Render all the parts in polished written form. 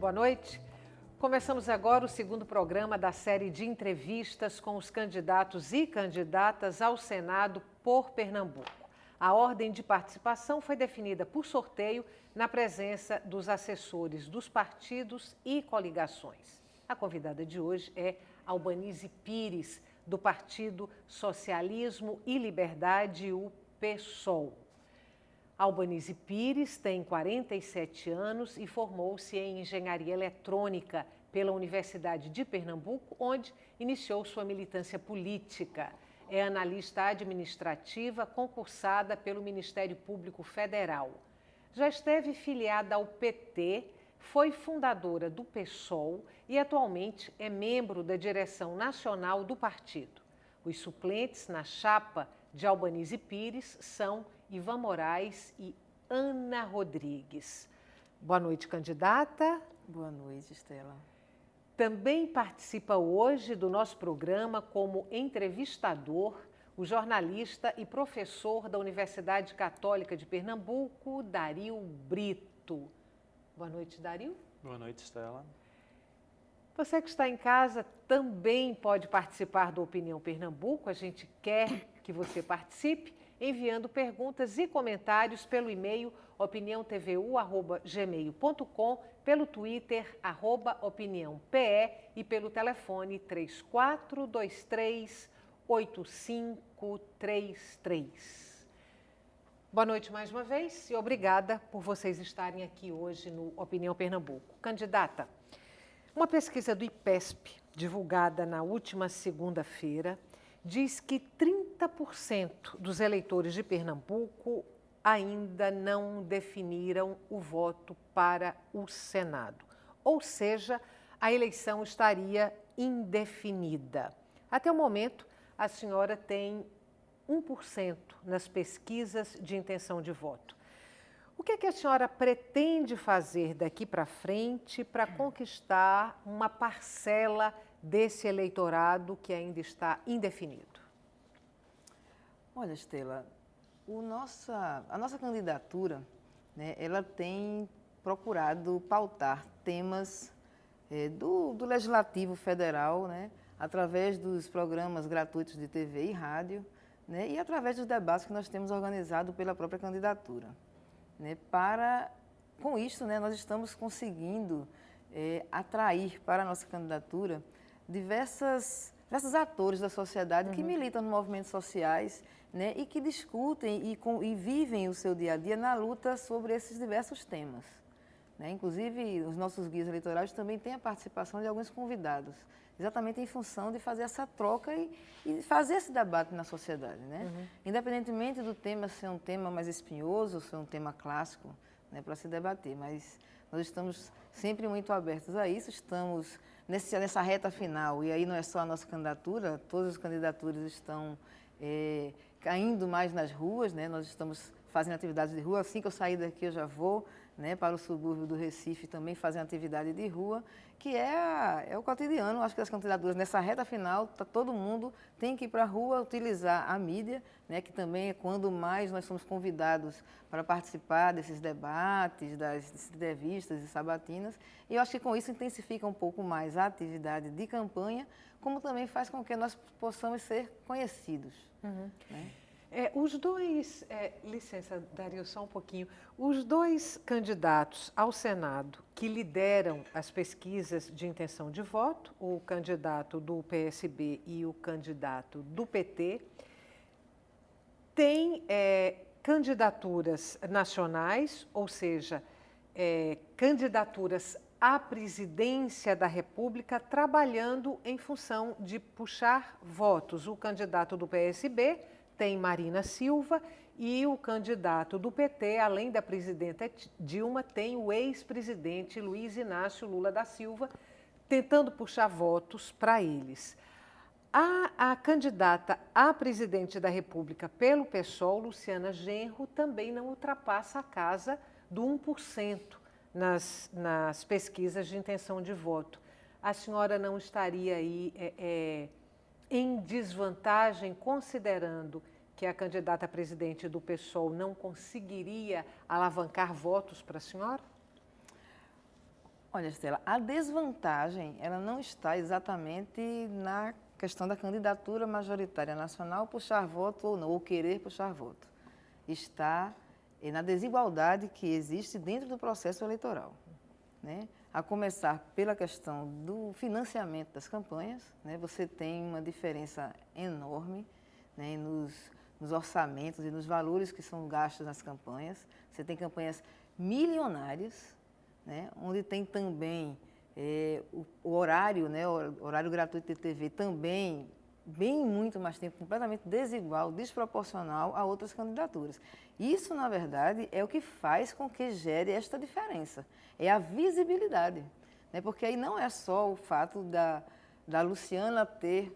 Boa noite. Começamos agora o segundo programa da série de entrevistas com os candidatos e candidatas ao Senado por Pernambuco. A ordem de participação foi definida por sorteio na presença dos assessores dos partidos e coligações. A convidada de hoje é Albanise Pires, do Partido Socialismo e Liberdade, o PSOL. Albanise Pires tem 47 anos e formou-se em Engenharia Eletrônica pela Universidade de Pernambuco, onde iniciou sua militância política. É analista administrativa concursada pelo Ministério Público Federal. Já esteve filiada ao PT, foi fundadora do PSOL e atualmente é membro da direção nacional do partido. Os suplentes na chapa de Albanise Pires são Ivan Moraes e Ana Rodrigues. Boa noite, candidata. Boa noite, Estela. Também participa hoje do nosso programa como entrevistador o jornalista e professor da Universidade Católica de Pernambuco, Dario Brito. Boa noite, Dario. Boa noite, Estela. Você que está em casa também pode participar do Opinião Pernambuco. A gente quer que você participe enviando perguntas e comentários pelo e-mail opiniãotvu@gmail.com, pelo Twitter @opiniãope e pelo telefone 3423-8533. Boa noite mais uma vez e obrigada por vocês estarem aqui hoje no Opinião Pernambuco. Candidata, uma pesquisa do IPESP, divulgada na última segunda-feira, diz que 30% dos eleitores de Pernambuco ainda não definiram o voto para o Senado. Ou seja, a eleição estaria indefinida. Até o momento, a senhora tem 1% nas pesquisas de intenção de voto. O que é que a senhora pretende fazer daqui para frente para conquistar uma parcela desse eleitorado que ainda está indefinido? Olha, Estela, a nossa candidatura, né, ela tem procurado pautar temas do Legislativo Federal, né, através dos programas gratuitos de TV e rádio, né, e através dos debates que nós temos organizado pela própria candidatura. Né, com isso, né, nós estamos conseguindo atrair para a nossa candidatura diversos atores da sociedade que militam nos movimentos sociais, né, e que discutem e vivem o seu dia a dia na luta sobre esses diversos temas. Né? Inclusive, os nossos guias eleitorais também têm a participação de alguns convidados, exatamente em função de fazer essa troca e fazer esse debate na sociedade. Né? Independentemente do tema ser um tema mais espinhoso, ser um tema clássico, né, para se debater, mas nós estamos sempre muito abertos a isso, estamos nessa reta final, e aí não é só a nossa candidatura, todas as candidaturas estão caindo mais nas ruas, né? Nós estamos fazendo atividades de rua, assim que eu sair daqui eu já vou, né, para o subúrbio do Recife também fazer uma atividade de rua, que é o cotidiano. Acho que as candidaturas nessa reta final, todo mundo tem que ir para a rua, utilizar a mídia, né, que também é quando mais nós somos convidados para participar desses debates, das entrevistas e sabatinas. E eu acho que com isso intensifica um pouco mais a atividade de campanha, como também faz com que nós possamos ser conhecidos. Né? Os dois, licença, Dario, só um pouquinho. Os dois candidatos ao Senado que lideram as pesquisas de intenção de voto, o candidato do PSB e o candidato do PT, têm candidaturas nacionais, ou seja, candidaturas à presidência da República, trabalhando em função de puxar votos. O candidato do PSB tem Marina Silva e o candidato do PT, além da presidenta Dilma, tem o ex-presidente Luiz Inácio Lula da Silva, tentando puxar votos para eles. A candidata a presidente da República pelo PSOL, Luciana Genro, também não ultrapassa a casa do 1% nas pesquisas de intenção de voto. A senhora não estaria aí em desvantagem, considerando que a candidata a presidente do PSOL não conseguiria alavancar votos para a senhora? Olha, Estela, a desvantagem, ela não está exatamente na questão da candidatura majoritária nacional puxar voto ou não, ou querer puxar voto. Está na desigualdade que existe dentro do processo eleitoral, né? A começar pela questão do financiamento das campanhas, né? Você tem uma diferença enorme, né, nos orçamentos e nos valores que são gastos nas campanhas. Você tem campanhas milionárias, né, onde tem também o horário, né, o horário gratuito de TV também bem muito mais tempo, completamente desigual, desproporcional a outras candidaturas. Isso, na verdade, é o que faz com que gere esta diferença, é a visibilidade, né, porque aí não é só o fato da Luciana ter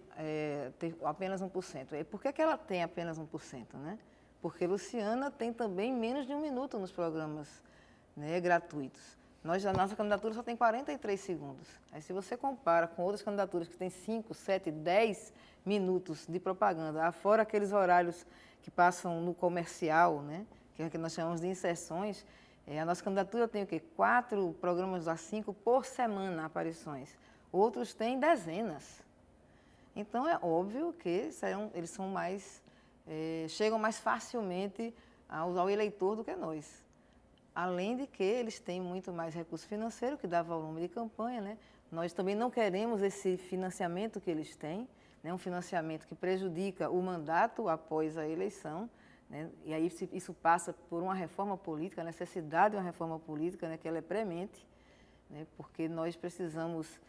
apenas 1%. Por que ela tem apenas 1%? Né? Porque Luciana tem também menos de 1 minuto nos programas, né, gratuitos. A nossa candidatura só tem 43 segundos. Aí, se você compara com outras candidaturas que têm 5, 7, 10 minutos de propaganda, afora aqueles horários que passam no comercial, né, que é o que nós chamamos de inserções, a nossa candidatura tem o quê? 4 programas a 5 por semana, aparições. Outros têm dezenas. Então, é óbvio que eles são mais, chegam mais facilmente ao eleitor do que nós. Além de que eles têm muito mais recurso financeiro, que dá volume de campanha, né? Nós também não queremos esse financiamento que eles têm, né? Um financiamento que prejudica o mandato após a eleição, né? E aí isso passa por uma reforma política, a necessidade de uma reforma política, né? Que ela é premente, né? Porque nós precisamos,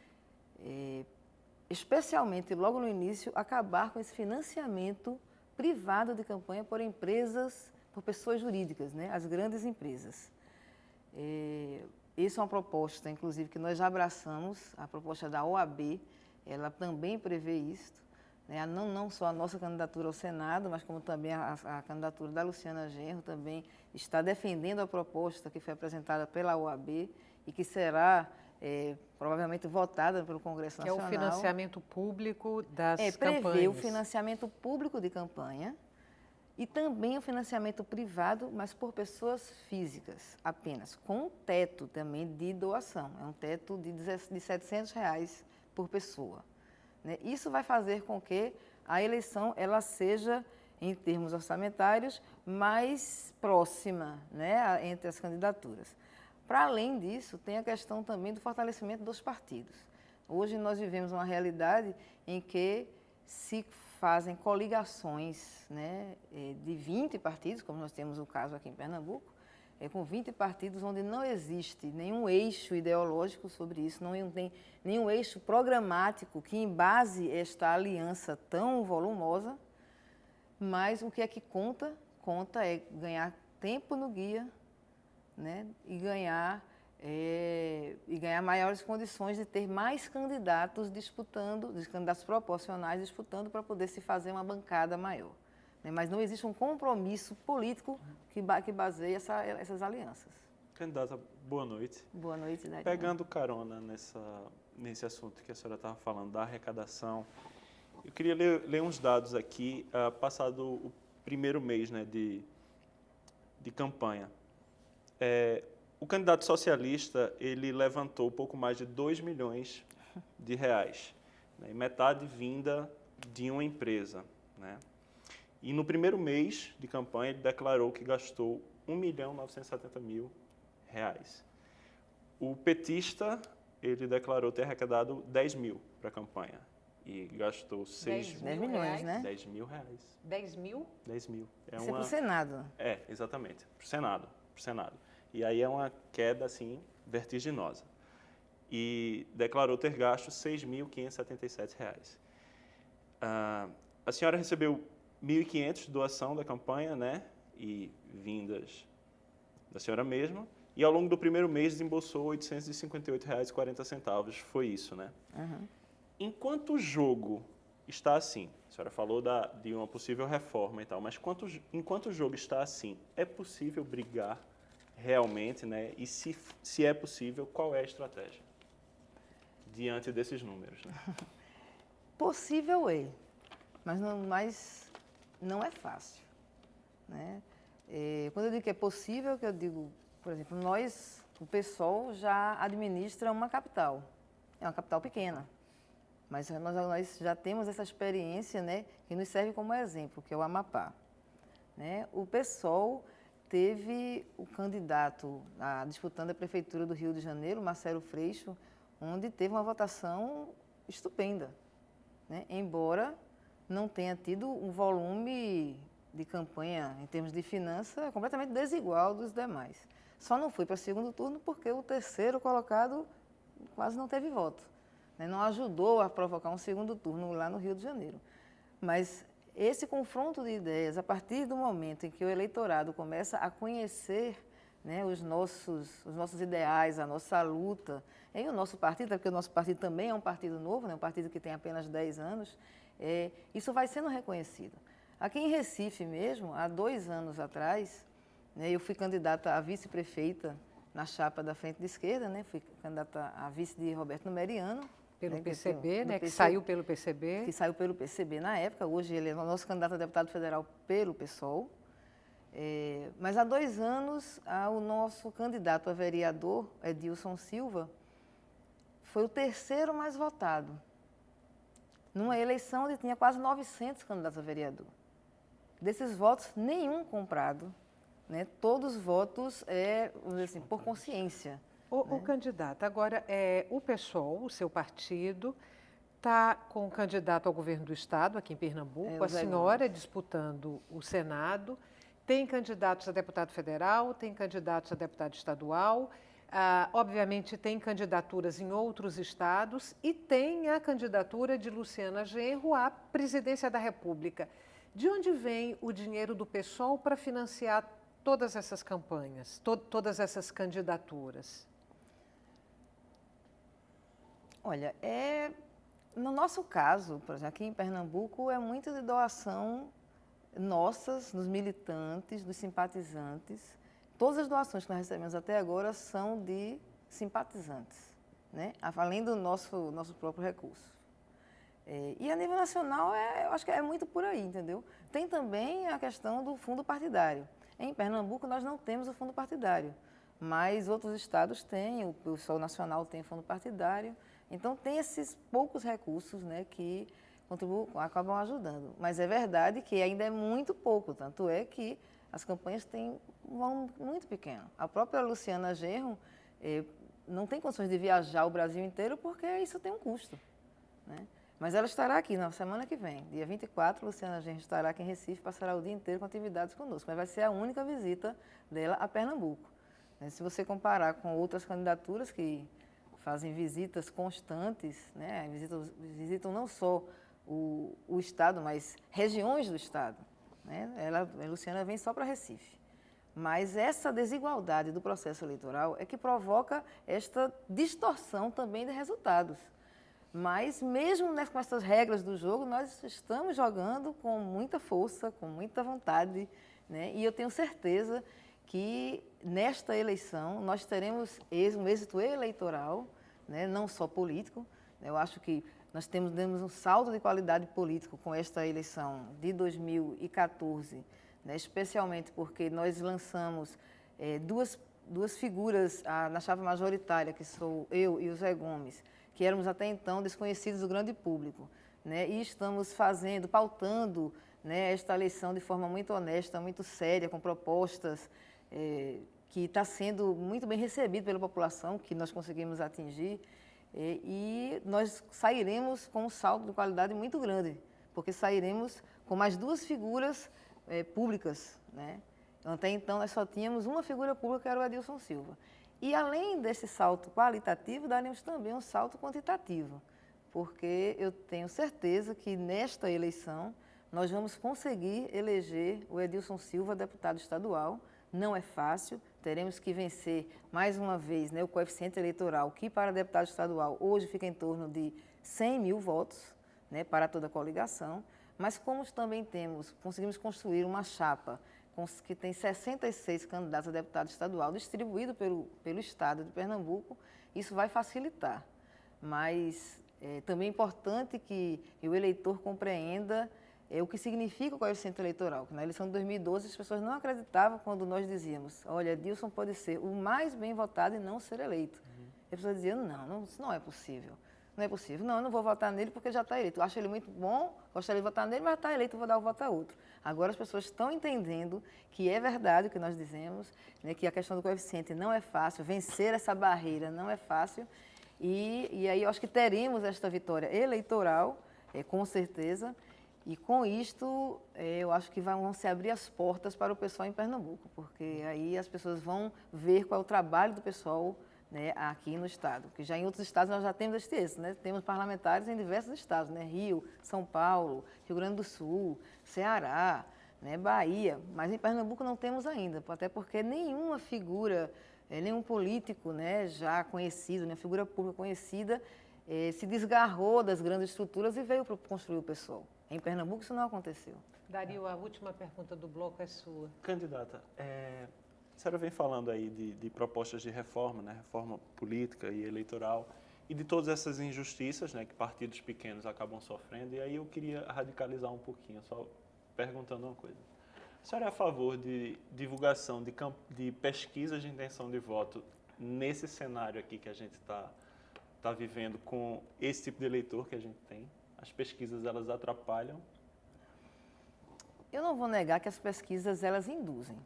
especialmente logo no início, acabar com esse financiamento privado de campanha por empresas, por pessoas jurídicas, né? As grandes empresas. Isso é uma proposta, inclusive, que nós já abraçamos, a proposta da OAB, ela também prevê isso, né? Não só a nossa candidatura ao Senado, mas como também a candidatura da Luciana Genro também está defendendo a proposta que foi apresentada pela OAB e que será provavelmente votada pelo Congresso Nacional. Que é o financiamento público das campanhas. Prevê o financiamento público de campanha, e também o financiamento privado, mas por pessoas físicas apenas, com um teto também de doação. É um teto de R$700 por pessoa, né? Isso vai fazer com que a eleição ela seja, em termos orçamentários, mais próxima, né, entre as candidaturas. Para além disso, tem a questão também do fortalecimento dos partidos. Hoje nós vivemos uma realidade em que se fazem coligações, né, de 20 partidos, como nós temos o caso aqui em Pernambuco, com 20 partidos onde não existe nenhum eixo ideológico sobre isso, não tem nenhum eixo programático que embase esta aliança tão volumosa, mas o que é que conta? Conta é ganhar tempo no guia, né, e ganhar maiores condições de ter mais candidatos disputando, candidatos proporcionais disputando para poder se fazer uma bancada maior, né? Mas não existe um compromisso político que baseie essas alianças. Candidata, boa noite. Boa noite, Dariana. Pegando carona nesse assunto que a senhora estava falando, da arrecadação, eu queria ler uns dados aqui, passado o primeiro mês, né, de campanha. O candidato socialista, ele levantou pouco mais de 2 milhões de reais, né, metade vinda de uma empresa, né? E no primeiro mês de campanha, ele declarou que gastou R$1.970.000. O petista, ele declarou ter arrecadado 10 mil para a campanha e gastou 10 milhões, né? 10 mil reais. 10 mil? 10 mil. Isso é para o Senado. Exatamente, para o Senado. E aí é uma queda, assim, vertiginosa. E declarou ter gasto R$6.577. A senhora recebeu 1.500 de doação da campanha, né? E vindas da senhora mesma. E ao longo do primeiro mês desembolsou R$ 858,40. Foi isso, né? Uhum. Enquanto o jogo está assim, a senhora falou de uma possível reforma e tal, mas enquanto o jogo está assim, é possível brigar realmente, né? E se é possível, qual é a estratégia diante desses números? Né? Possível mas não é fácil, né? Quando eu digo que é possível, que eu digo, por exemplo, nós o PSOL já administra uma capital. É uma capital pequena, mas nós já temos essa experiência, né, que nos serve como exemplo, que é o Amapá. Né? O PSOL teve o candidato disputando a Prefeitura do Rio de Janeiro, Marcelo Freixo, onde teve uma votação estupenda, né? Embora não tenha tido um volume de campanha em termos de finança completamente desigual dos demais. Só não foi para o segundo turno porque o terceiro colocado quase não teve voto, né? Não ajudou a provocar um segundo turno lá no Rio de Janeiro. Mas esse confronto de ideias, a partir do momento em que o eleitorado começa a conhecer, né, os nossos ideais, a nossa luta, em o nosso partido, porque o nosso partido também é um partido novo, né, um partido que tem apenas 10 anos, isso vai sendo reconhecido. Aqui em Recife mesmo, há 2 anos atrás, né, eu fui candidata a vice-prefeita na chapa da Frente de Esquerda, né, fui candidata a vice de Roberto Meriano. Pelo PCB, né, que saiu pelo PCB. Que saiu pelo PCB na época, hoje ele é o nosso candidato a deputado federal pelo PSOL. Mas há 2 anos, o nosso candidato a vereador, Edilson Silva, foi o terceiro mais votado, numa eleição onde tinha quase 900 candidatos a vereador. Desses votos, nenhum comprado, né? Todos votos, vamos dizer assim, por consciência. O candidato, agora, o PSOL, o seu partido, está com o candidato ao governo do Estado, aqui em Pernambuco, a senhora disputando o Senado, tem candidatos a deputado federal, tem candidatos a deputado estadual, obviamente tem candidaturas em outros estados e tem a candidatura de Luciana Genro à presidência da República. De onde vem o dinheiro do PSOL para financiar todas essas campanhas, todas essas candidaturas? Olha, no nosso caso, por exemplo, aqui em Pernambuco, é muito de doação nossas, dos militantes, dos simpatizantes. Todas as doações que nós recebemos até agora são de simpatizantes, né? Além do nosso próprio recurso. E a nível nacional, eu acho que é muito por aí, entendeu? Tem também a questão do fundo partidário. Em Pernambuco, nós não temos o fundo partidário, mas outros estados têm, o PSOL Nacional tem fundo partidário. Então, tem esses poucos recursos, né, que acabam ajudando. Mas é verdade que ainda é muito pouco, tanto é que as campanhas têm um volume muito pequeno. A própria Luciana Genro não tem condições de viajar o Brasil inteiro porque isso tem um custo, né? Mas ela estará aqui na semana que vem, dia 24, Luciana Genro estará aqui em Recife, passará o dia inteiro com atividades conosco, mas vai ser a única visita dela a Pernambuco. Se você comparar com outras candidaturas que fazem visitas constantes, né? Visitam não só o Estado, mas regiões do Estado, né? A Luciana vem só para Recife. Mas essa desigualdade do processo eleitoral é que provoca esta distorção também de resultados. Mas mesmo com essas regras do jogo, nós estamos jogando com muita força, com muita vontade, né? E eu tenho certeza que nesta eleição nós teremos um êxito eleitoral, né? Não só político. Eu acho que nós demos um salto de qualidade político com esta eleição de 2014, né? Especialmente porque nós lançamos duas figuras na chapa majoritária, que sou eu e o Zé Gomes, que éramos até então desconhecidos do grande público, né? E estamos pautando, né, esta eleição de forma muito honesta, muito séria, com propostas que está sendo muito bem recebido pela população, que nós conseguimos atingir, e nós sairemos com um salto de qualidade muito grande, porque sairemos com mais 2 figuras públicas, né? Até então, nós só tínhamos uma figura pública, que era o Edilson Silva. E, além desse salto qualitativo, daremos também um salto quantitativo, porque eu tenho certeza que, nesta eleição, nós vamos conseguir eleger o Edilson Silva deputado estadual. Não é fácil, teremos que vencer mais uma vez, né, o coeficiente eleitoral, que para deputado estadual hoje fica em torno de 100 mil votos, né, para toda a coligação, mas como também conseguimos construir uma chapa que tem 66 candidatos a deputado estadual distribuído pelo estado de Pernambuco, isso vai facilitar. Mas também é importante que o eleitor compreenda o que significa o coeficiente eleitoral. Na eleição de 2012, as pessoas não acreditavam quando nós dizíamos, olha, Dilson pode ser o mais bem votado e não ser eleito. E as pessoas diziam, não, isso não é possível. Não é possível. Não, eu não vou votar nele porque ele já está eleito. Eu acho ele muito bom, gostaria de votar nele, mas está eleito, eu vou dar o voto a outro. Agora as pessoas estão entendendo que é verdade o que nós dizemos, né, que a questão do coeficiente não é fácil, vencer essa barreira não é fácil. E aí eu acho que teremos esta vitória eleitoral, com certeza, e com isto eu acho que vão se abrir as portas para o pessoal em Pernambuco, porque aí as pessoas vão ver qual é o trabalho do pessoal, né, aqui no estado, que já em outros estados nós já temos este êxito, né? Temos parlamentares em diversos estados, né? Rio, São Paulo, Rio Grande do Sul, Ceará, né? Bahia, mas em Pernambuco não temos ainda, até porque nenhuma figura, nenhum político, né, já conhecido, né, figura pública conhecida, se desgarrou das grandes estruturas e veio para construir o pessoal. Em Pernambuco isso não aconteceu. Dario, a última pergunta do bloco é sua. Candidata, a senhora vem falando aí de propostas de reforma, né, reforma política e eleitoral, e de todas essas injustiças, né, que partidos pequenos acabam sofrendo, e aí eu queria radicalizar um pouquinho, só perguntando uma coisa. A senhora é a favor de divulgação de pesquisas de intenção de voto nesse cenário aqui que a gente está vivendo com esse tipo de eleitor que a gente tem? As pesquisas, elas atrapalham? Eu não vou negar que as pesquisas, elas induzem,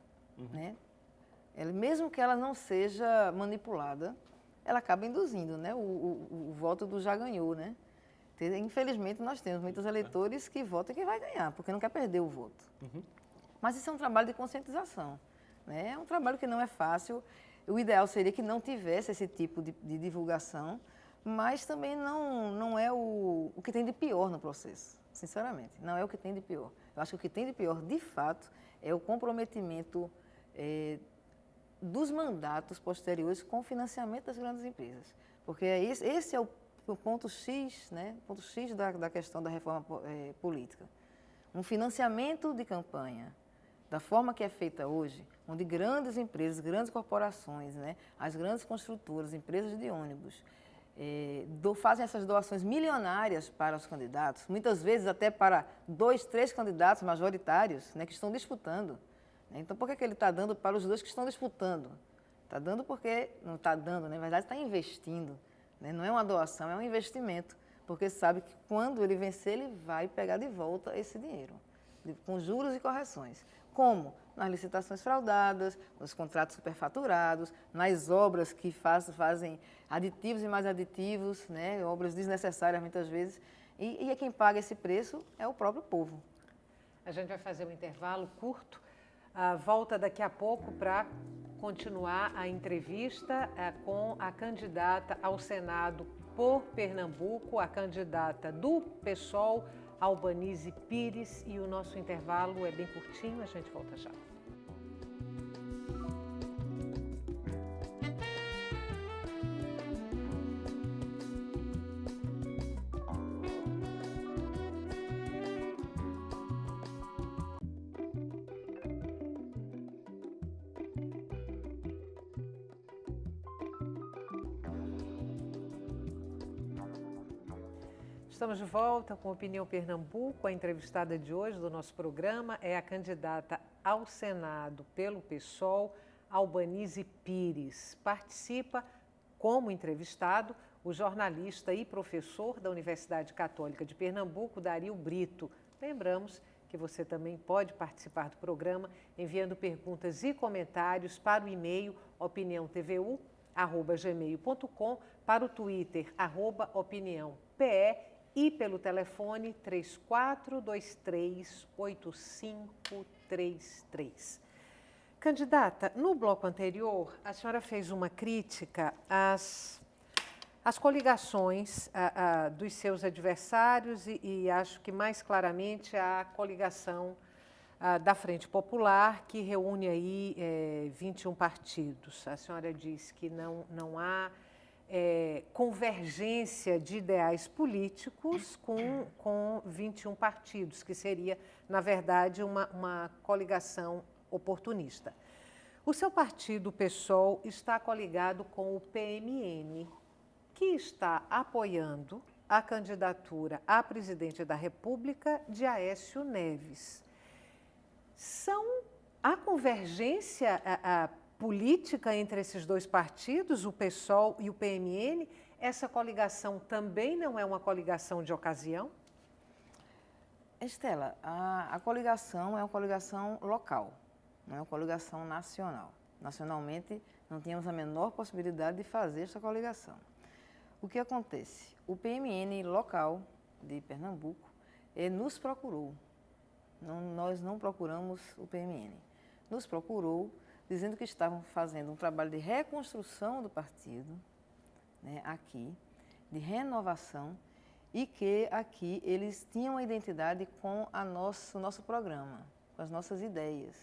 né? Mesmo que ela não seja manipulada, ela acaba induzindo, né? O voto do já ganhou, né? Infelizmente, nós temos muitos eleitores que votam que vai ganhar, porque não quer perder o voto. Mas isso é um trabalho de conscientização, né? É um trabalho que não é fácil. O ideal seria que não tivesse esse tipo de divulgação, mas também não é o que tem de pior no processo, sinceramente. Não é o que tem de pior. Eu acho que o que tem de pior, de fato, é o comprometimento dos mandatos posteriores com o financiamento das grandes empresas. Porque esse é o ponto X, né? O ponto X da questão da reforma política. Um financiamento de campanha, da forma que é feita hoje, onde grandes empresas, grandes corporações, né? As grandes construtoras, empresas de ônibus, fazem essas doações milionárias para os candidatos, muitas vezes até para 2, 3 candidatos majoritários, né, que estão disputando. Então, por que ele está dando para os 2 que estão disputando? Está dando porque não está dando, na verdade está investindo. Né? Não é uma doação, é um investimento, porque sabe que quando ele vencer, ele vai pegar de volta esse dinheiro, com juros e correções. Como? Nas licitações fraudadas, nos contratos superfaturados, nas obras que fazem aditivos e mais aditivos, né? Obras desnecessárias muitas vezes, e quem paga esse preço é o próprio povo. A gente vai fazer um intervalo curto, volta daqui a pouco para continuar a entrevista com a candidata ao Senado por Pernambuco, a candidata do PSOL, Albanise Pires, e o nosso intervalo é bem curtinho, a gente volta já. Estamos de volta com Opinião Pernambuco. A entrevistada de hoje do nosso programa é a candidata ao Senado pelo PSOL, Albanise Pires. Participa como entrevistado o jornalista e professor da Universidade Católica de Pernambuco, Dario Brito. Lembramos que você também pode participar do programa enviando perguntas e comentários para o e-mail opiniãotvu@gmail.com, para o Twitter @opiniãope e pelo telefone 3423-8533. Candidata, no bloco anterior, a senhora fez uma crítica às coligações dos seus adversários e acho que mais claramente a coligação da Frente Popular, que reúne aí 21 partidos. A senhora diz que não há convergência de ideais políticos com 21 partidos, que seria, na verdade, uma coligação oportunista. O seu partido, o PSOL, está coligado com o PMN, que está apoiando a candidatura a presidente da República de Aécio Neves. Há convergência política entre esses dois partidos, o PSOL e o PMN? Essa coligação também não é uma coligação de ocasião? Estela, a coligação é uma coligação local, não é uma coligação nacional. Nacionalmente, não tínhamos a menor possibilidade de fazer esta coligação. O que acontece? O PMN local de Pernambuco nos procurou. Nós não procuramos o PMN. Nos procurou dizendo que estavam fazendo um trabalho de reconstrução do partido, né, aqui, de renovação, e que aqui eles tinham uma identidade com o nosso programa, com as nossas ideias,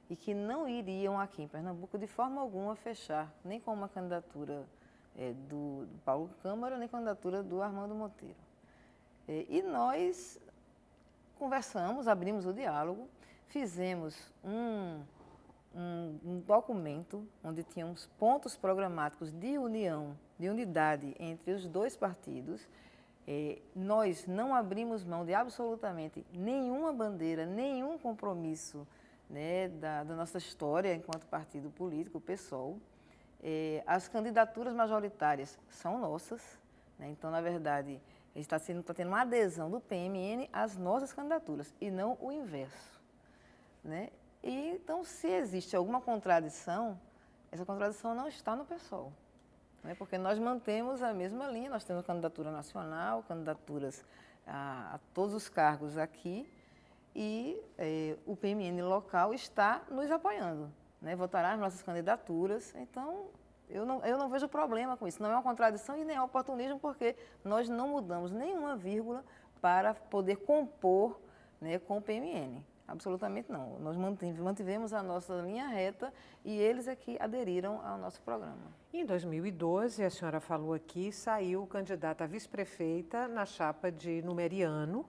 e que não iriam aqui em Pernambuco de forma alguma fechar, nem com uma candidatura do Paulo Câmara, nem com a candidatura do Armando Monteiro. E nós conversamos, abrimos o diálogo, fizemos um documento onde tínhamos pontos programáticos de união, de unidade entre os dois partidos. Nós não abrimos mão de absolutamente nenhuma bandeira, nenhum compromisso, né, da nossa história enquanto partido político, o PSOL. As candidaturas majoritárias são nossas, né, então, na verdade, está tendo uma adesão do PMN às nossas candidaturas e não o inverso, né? E, então, se existe alguma contradição, essa contradição não está no PSOL. Porque nós mantemos a mesma linha, nós temos candidatura nacional, candidaturas a todos os cargos aqui, e o PMN local está nos apoiando, né? Votará as nossas candidaturas, então eu não vejo problema com isso, não é uma contradição e nem é oportunismo, porque nós não mudamos nenhuma vírgula para poder compor, né, com o PMN. Absolutamente não. Nós mantivemos a nossa linha reta e eles é que aderiram ao nosso programa. Em 2012, a senhora falou aqui, saiu candidata a vice-prefeita na chapa de Numeriano,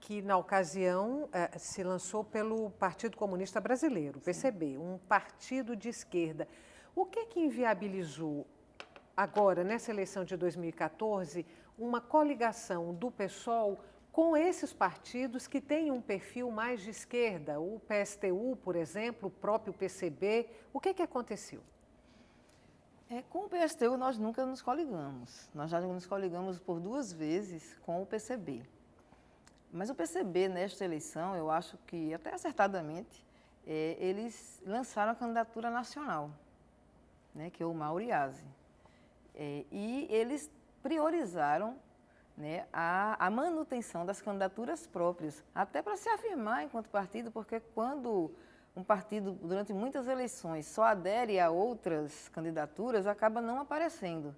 que na ocasião se lançou pelo Partido Comunista Brasileiro, PCB, um partido de esquerda. O que inviabilizou agora, nessa eleição de 2014, uma coligação do PSOL com esses partidos que têm um perfil mais de esquerda, o PSTU, por exemplo, o próprio PCB? O que aconteceu? Com o PSTU nós nunca nos coligamos. Nós já nos coligamos por 2 vezes com o PCB. Mas o PCB, nesta eleição, eu acho que, até acertadamente, eles lançaram a candidatura nacional, né, que é o Mauriase. E eles priorizaram, né, a manutenção das candidaturas próprias, até para se afirmar enquanto partido, porque quando um partido, durante muitas eleições, só adere a outras candidaturas, acaba não aparecendo,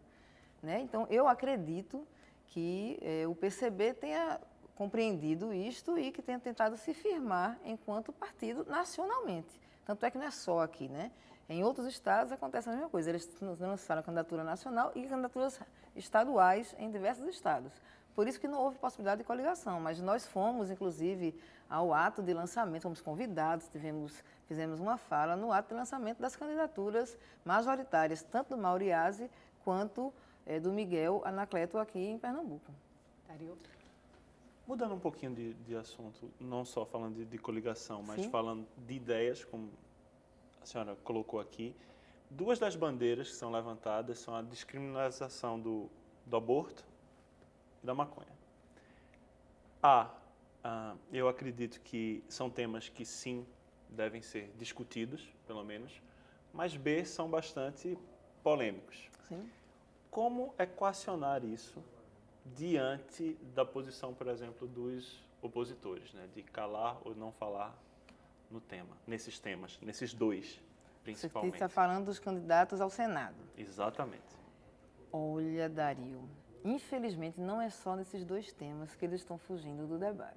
né? Então, eu acredito que o PCB tenha compreendido isto e que tenha tentado se firmar enquanto partido nacionalmente. Tanto é que não é só aqui, né? Em outros estados acontece a mesma coisa. Eles lançaram a candidatura nacional e candidaturas estaduais em diversos estados. Por isso que não houve possibilidade de coligação, mas nós fomos, inclusive, ao ato de lançamento, fomos convidados, fizemos uma fala no ato de lançamento das candidaturas majoritárias, tanto do Mauriase quanto do Miguel Anacleto aqui em Pernambuco. Dario? Mudando um pouquinho de assunto, não só falando de coligação, mas Sim. falando de ideias, como a senhora colocou aqui, 2 das bandeiras que são levantadas são a descriminalização do aborto e da maconha. Eu acredito que são temas que sim devem ser discutidos, pelo menos, mas B, são bastante polêmicos. Sim. Como equacionar isso diante da posição, por exemplo, dos opositores, né, de calar ou não falar no tema, nesses temas, nesses 2, principalmente? Você está falando dos candidatos ao Senado. Exatamente. Olha, Dario, infelizmente não é só nesses 2 temas que eles estão fugindo do debate.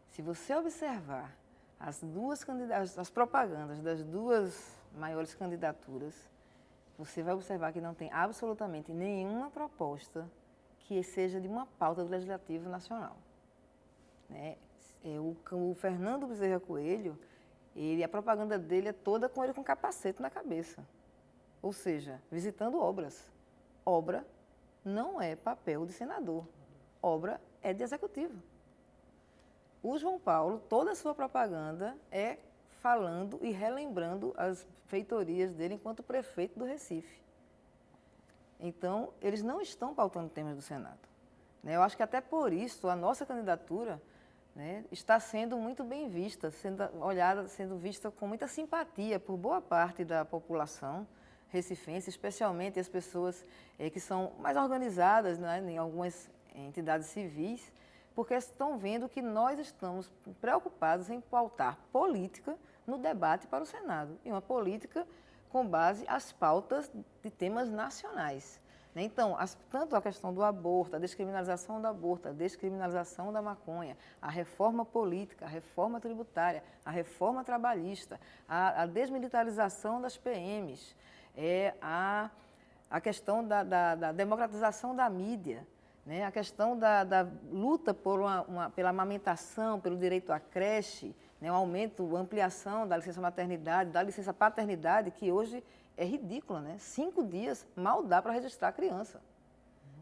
Se você observar as propagandas das 2 maiores candidaturas, você vai observar que não tem absolutamente nenhuma proposta que seja de uma pauta do Legislativo Nacional, né? O Fernando Bezerra Coelho, a propaganda dele é toda com ele com capacete na cabeça. Ou seja, visitando obras. Obra não é papel de senador, obra é de executivo. O João Paulo, toda a sua propaganda é falando e relembrando as feitorias dele enquanto prefeito do Recife. Então, eles não estão pautando temas do Senado. Eu acho que até por isso a nossa candidatura, né, está sendo muito bem vista, sendo olhada, sendo vista com muita simpatia por boa parte da população recifense, especialmente as pessoas que são mais organizadas, né, em algumas entidades civis, porque estão vendo que nós estamos preocupados em pautar política no debate para o Senado, e uma política com base às pautas de temas nacionais. Então, tanto a questão do aborto, a descriminalização do aborto, a descriminalização da maconha, a reforma política, a reforma tributária, a reforma trabalhista, a desmilitarização das PMs, a questão da democratização da mídia, né? A questão da luta pela amamentação, pelo direito à creche, né? O aumento, a ampliação da licença maternidade, da licença paternidade, que hoje é ridícula, né? 5 dias mal dá para registrar a criança.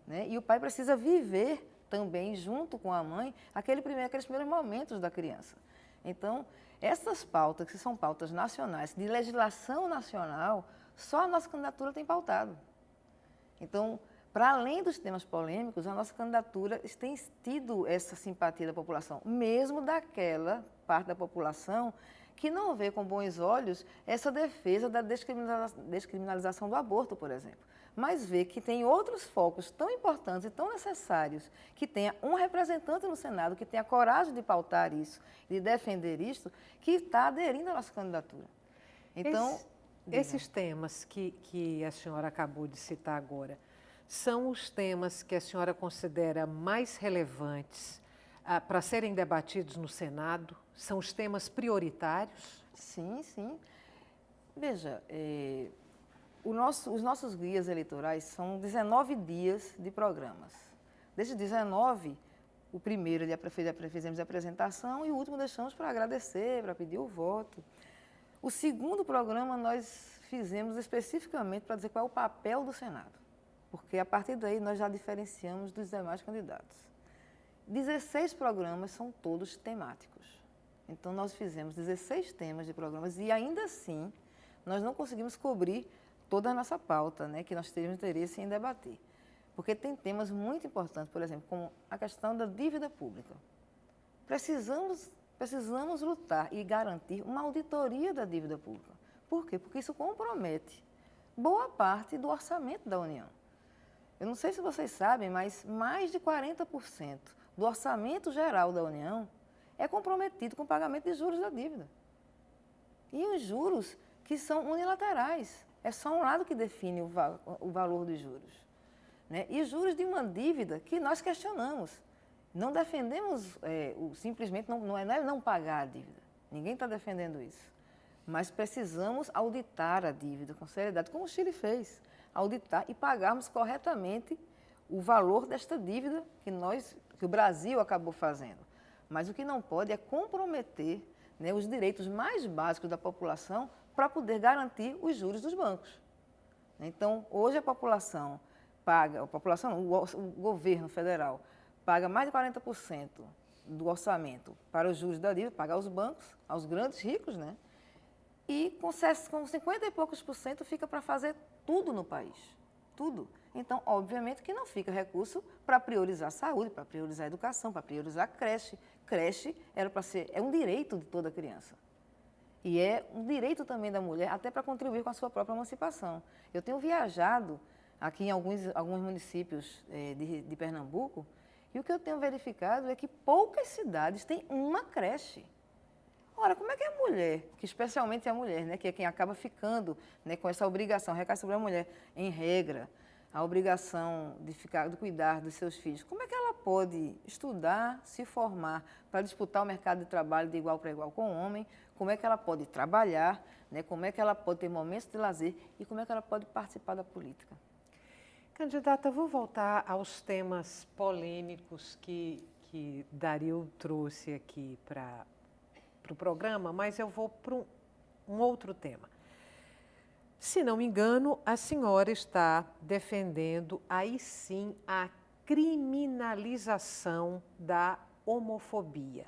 Né? E o pai precisa viver também, junto com a mãe, aqueles primeiros momentos da criança. Então, essas pautas, que são pautas nacionais, de legislação nacional, só a nossa candidatura tem pautado. Então, para além dos temas polêmicos, a nossa candidatura tem tido essa simpatia da população, mesmo daquela parte da população que não vê com bons olhos essa defesa da descriminalização do aborto, por exemplo. Mas vê que tem outros focos tão importantes e tão necessários, que tenha um representante no Senado, que tenha coragem de pautar isso, de defender isso, que está aderindo à nossa candidatura. Então, esses temas que a senhora acabou de citar agora, são os temas que a senhora considera mais relevantes para serem debatidos no Senado? São os temas prioritários? Sim, sim. Veja, os nossos guias eleitorais são 19 dias de programas. Desses 19, o primeiro fizemos a apresentação e o último deixamos para agradecer, para pedir o voto. O segundo programa nós fizemos especificamente para dizer qual é o papel do Senado, porque a partir daí nós já diferenciamos dos demais candidatos. 16 programas são todos temáticos. Então, nós fizemos 16 temas de programas e, ainda assim, nós não conseguimos cobrir toda a nossa pauta, né, que nós teríamos interesse em debater. Porque tem temas muito importantes, por exemplo, como a questão da dívida pública. Precisamos lutar e garantir uma auditoria da dívida pública. Por quê? Porque isso compromete boa parte do orçamento da União. Eu não sei se vocês sabem, mas mais de 40% do orçamento geral da União é comprometido com o pagamento de juros da dívida. E os juros que são unilaterais. É só um lado que define o valor dos juros. Né? E juros de uma dívida que nós questionamos. Não defendemos simplesmente, não é não pagar a dívida. Ninguém está defendendo isso. Mas precisamos auditar a dívida com seriedade, como o Chile fez. Auditar e pagarmos corretamente o valor desta dívida que o Brasil acabou fazendo. Mas o que não pode é comprometer, né, os direitos mais básicos da população para poder garantir os juros dos bancos. Então, hoje o governo federal paga mais de 40% do orçamento para os juros da dívida, paga aos bancos, aos grandes ricos, né? E com 50 e poucos por cento fica para fazer tudo no país, tudo. Então, obviamente que não fica recurso para priorizar a saúde, para priorizar a educação, para priorizar a creche. Creche é um direito de toda criança. E é um direito também da mulher, até para contribuir com a sua própria emancipação. Eu tenho viajado aqui em alguns municípios de Pernambuco, e o que eu tenho verificado é que poucas cidades têm uma creche. Ora, como é que a mulher, que especialmente a mulher, né, que é quem acaba ficando, né, com essa obrigação, recai sobre a mulher, em regra, a obrigação de cuidar dos seus filhos, como é que ela pode estudar, se formar para disputar o mercado de trabalho de igual para igual com o homem? Como é que ela pode trabalhar, né, como é que ela pode ter momentos de lazer e como é que ela pode participar da política? Candidata, vou voltar aos temas polêmicos que Dario trouxe aqui para o programa, mas eu vou para um outro tema. Se não me engano, a senhora está defendendo aí sim a criminalização da homofobia.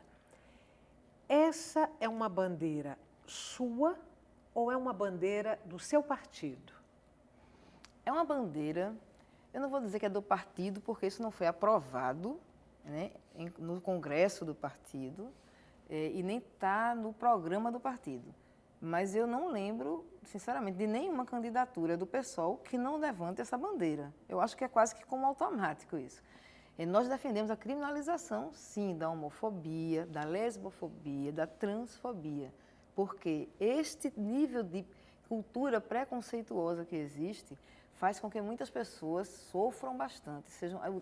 Essa é uma bandeira sua ou é uma bandeira do seu partido? É uma bandeira, eu não vou dizer que é do partido, porque isso não foi aprovado, né, no Congresso do partido, e nem está no programa do partido. Mas eu não lembro, sinceramente, de nenhuma candidatura do PSOL que não levante essa bandeira. Eu acho que é quase que como automático isso. Nós defendemos a criminalização, sim, da homofobia, da lesbofobia, da transfobia, porque este nível de cultura preconceituosa que existe faz com que muitas pessoas sofram bastante.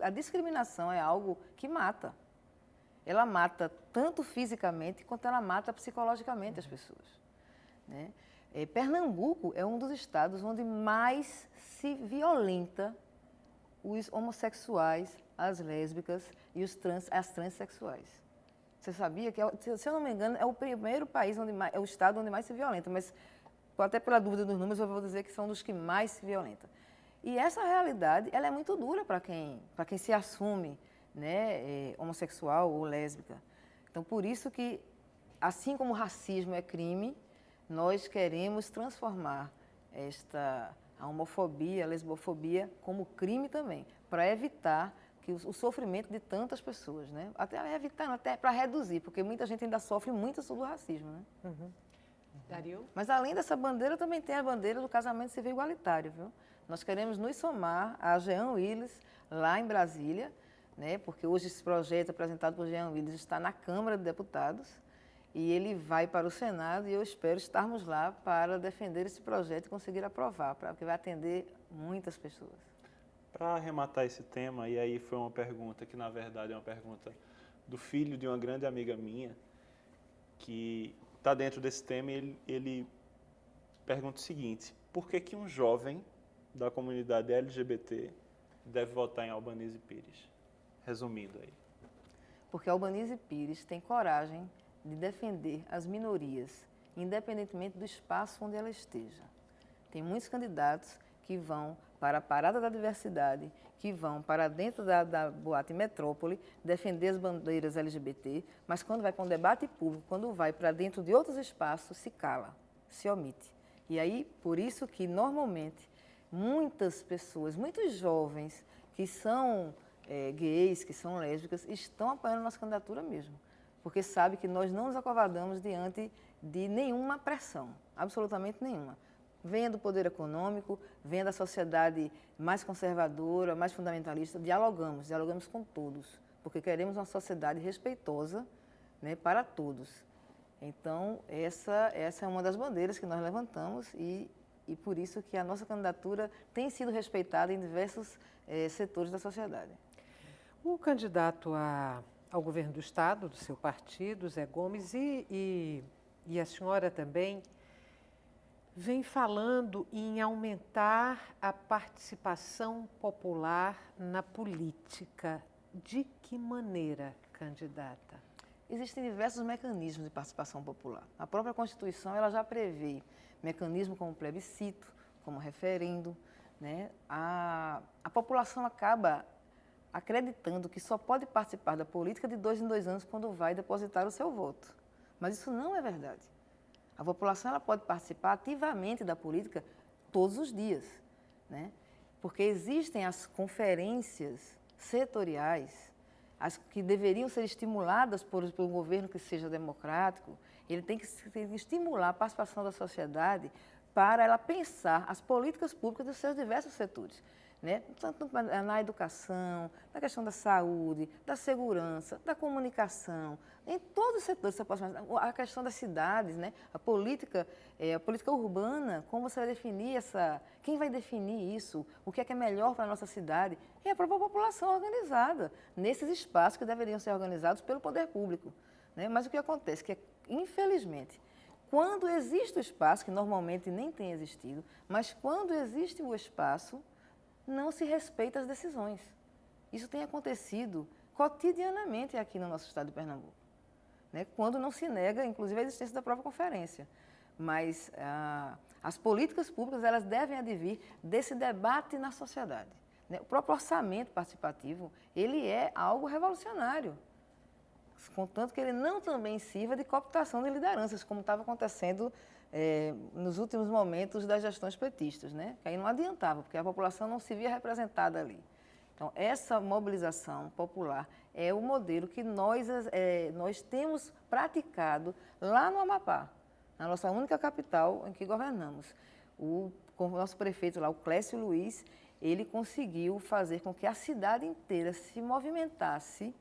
A discriminação é algo que mata. Ela mata tanto fisicamente quanto ela mata psicologicamente as pessoas, né? Pernambuco é um dos estados onde mais se violenta os homossexuais, as lésbicas e as transexuais. Você sabia que, se eu não me engano, é o primeiro país, é o estado onde mais se violenta, mas até pela dúvida dos números eu vou dizer que são dos que mais se violenta. E essa realidade, ela é muito dura para quem se assume, né, homossexual ou lésbica. Então, por isso que, assim como o racismo é crime, nós queremos transformar a homofobia, a lesbofobia como crime também, para evitar que o sofrimento de tantas pessoas, né? Até para reduzir, porque muita gente ainda sofre muito sobre o racismo, né? Dario? Mas além dessa bandeira, também tem a bandeira do casamento civil igualitário, viu? Nós queremos nos somar a Jean Willis, lá em Brasília, né? Porque hoje esse projeto apresentado por Jean Willis está na Câmara de Deputados e ele vai para o Senado e eu espero estarmos lá para defender esse projeto e conseguir aprovar, porque vai atender muitas pessoas. Para arrematar esse tema, e aí foi uma pergunta que, na verdade, é uma pergunta do filho de uma grande amiga minha, que está dentro desse tema, e ele pergunta o seguinte: por que um jovem da comunidade LGBT deve votar em Albanese Pires? Resumindo aí. Porque Albanese Pires tem coragem de defender as minorias, independentemente do espaço onde ela esteja. Tem muitos candidatos que vão para a Parada da Diversidade, que vão para dentro da Boate Metrópole defender as bandeiras LGBT, mas quando vai para um debate público, quando vai para dentro de outros espaços, se cala, se omite. E aí, por isso que, normalmente, muitas pessoas, muitos jovens que são gays, que são lésbicas, estão apoiando a nossa candidatura mesmo, porque sabe que nós não nos acovardamos diante de nenhuma pressão, absolutamente nenhuma. Venha do poder econômico, venha da sociedade mais conservadora, mais fundamentalista, dialogamos com todos, porque queremos uma sociedade respeitosa, né, para todos. Então, essa é uma das bandeiras que nós levantamos e por isso que a nossa candidatura tem sido respeitada em diversos setores da sociedade. O candidato ao governo do Estado, do seu partido, Zé Gomes, e a senhora também, vem falando em aumentar a participação popular na política. De que maneira, candidata? Existem diversos mecanismos de participação popular. A própria Constituição ela já prevê mecanismos como plebiscito, como referendo, né? A população acaba acreditando que só pode participar da política de 2 em 2 anos quando vai depositar o seu voto. Mas isso não é verdade. A população ela pode participar ativamente da política todos os dias, né? Porque existem as conferências setoriais, as que deveriam ser estimuladas por um governo que seja democrático. Ele tem que estimular a participação da sociedade para ela pensar as políticas públicas dos seus diversos setores, né? Tanto na educação, na questão da saúde, da segurança, da comunicação, em todos os setores você pode pensar. A questão das cidades, né? A política urbana, como você vai definir quem vai definir isso, o que é melhor para a nossa cidade? É a própria população organizada, nesses espaços que deveriam ser organizados pelo poder público, né? Mas o que acontece é que, infelizmente, quando existe o espaço, que normalmente nem tem existido, mas quando existe o espaço, não se respeita as decisões. Isso tem acontecido cotidianamente aqui no nosso estado de Pernambuco, né? Quando não se nega, inclusive, a existência da própria conferência. Mas As políticas públicas, elas devem advir desse debate na sociedade. Né? O próprio orçamento participativo, ele é algo revolucionário, contanto que ele não também sirva de cooptação de lideranças, como estava acontecendo nos últimos momentos das gestões petistas, né? Que aí não adiantava, porque a população não se via representada ali. Então, essa mobilização popular é o modelo que nós temos praticado lá no Amapá, na nossa única capital em que governamos. Com o nosso prefeito lá, o Clécio Luiz, ele conseguiu fazer com que a cidade inteira se movimentasse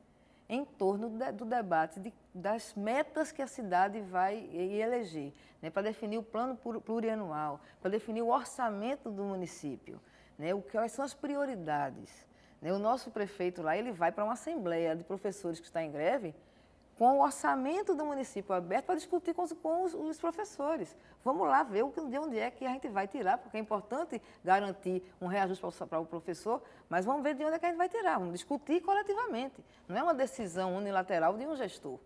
em torno do debate das metas que a cidade vai eleger, né, para definir o plano plurianual, para definir o orçamento do município, né, quais são as prioridades. Né. O nosso prefeito lá, ele vai para uma assembleia de professores que está em greve, com o orçamento do município aberto para discutir com os professores. Vamos lá ver de onde é que a gente vai tirar, porque é importante garantir um reajuste para o professor, mas vamos ver de onde é que a gente vai tirar, vamos discutir coletivamente. Não é uma decisão unilateral de um gestor.